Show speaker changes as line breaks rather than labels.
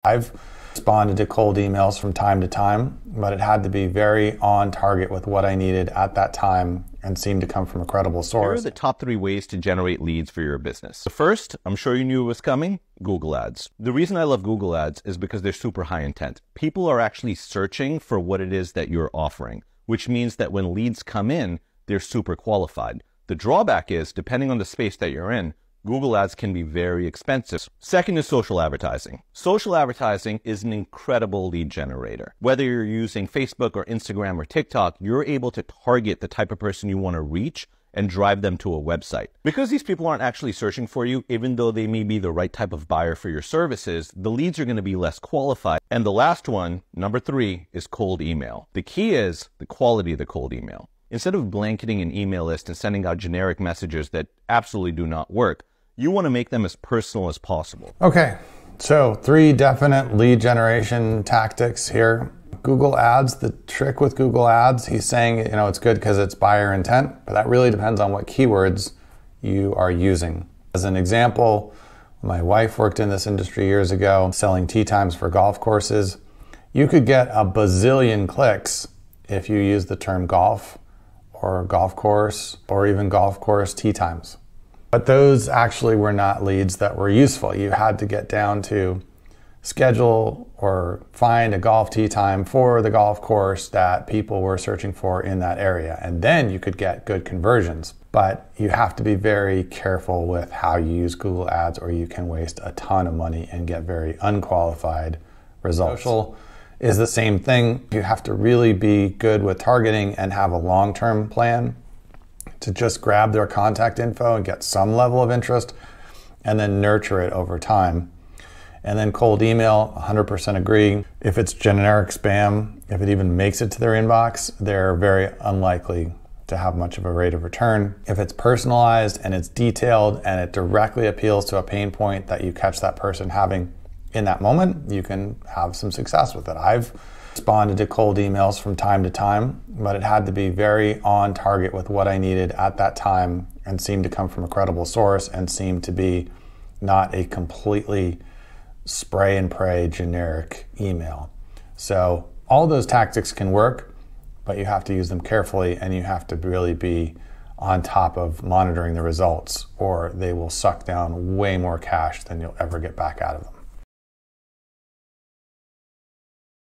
I've responded to cold emails from time to time, but it had to be very on target with what I needed at that time and seemed to come from a credible source.
Here are the top 3 ways to generate leads for your business. The first, I'm sure you knew it was coming, Google Ads. The reason I love Google Ads is because they're super high intent. People are actually searching for what it is that you're offering, which means that when leads come in, they're super qualified. The drawback is, depending on the space that you're in, Google Ads can be very expensive. Second is social advertising. Social advertising is an incredible lead generator. Whether you're using Facebook or Instagram or TikTok, you're able to target the type of person you want to reach and drive them to a website. Because these people aren't actually searching for you, even though they may be the right type of buyer for your services, the leads are going to be less qualified. And the last one, number 3, is cold email. The key is the quality of the cold email. Instead of blanketing an email list and sending out generic messages that absolutely do not work, you want to make them as personal as possible.
Okay, so 3 definite lead generation tactics here. Google Ads, the trick with Google Ads, he's saying, it's good because it's buyer intent, but that really depends on what keywords you are using. As an example, my wife worked in this industry years ago, selling tee times for golf courses. You could get a bazillion clicks if you use the term golf or golf course or even golf course tee times. But those actually were not leads that were useful. You had to get down to schedule or find a golf tee time for the golf course that people were searching for in that area. And then you could get good conversions. But you have to be very careful with how you use Google Ads, or you can waste a ton of money and get very unqualified results. Social is the same thing. You have to really be good with targeting and have a long-term plan to just grab their contact info and get some level of interest and then nurture it over time. And then cold email, 100% agree. If it's generic spam, if it even makes it to their inbox, they're very unlikely to have much of a rate of return. If it's personalized and it's detailed and it directly appeals to a pain point that you catch that person having in that moment, you can have some success with it. I've responded to cold emails from time to time, but it had to be very on target with what I needed at that time and seemed to come from a credible source and seemed to be not a completely spray and pray generic email. So all those tactics can work, but you have to use them carefully and you have to really be on top of monitoring the results, or they will suck down way more cash than you'll ever get back out of them.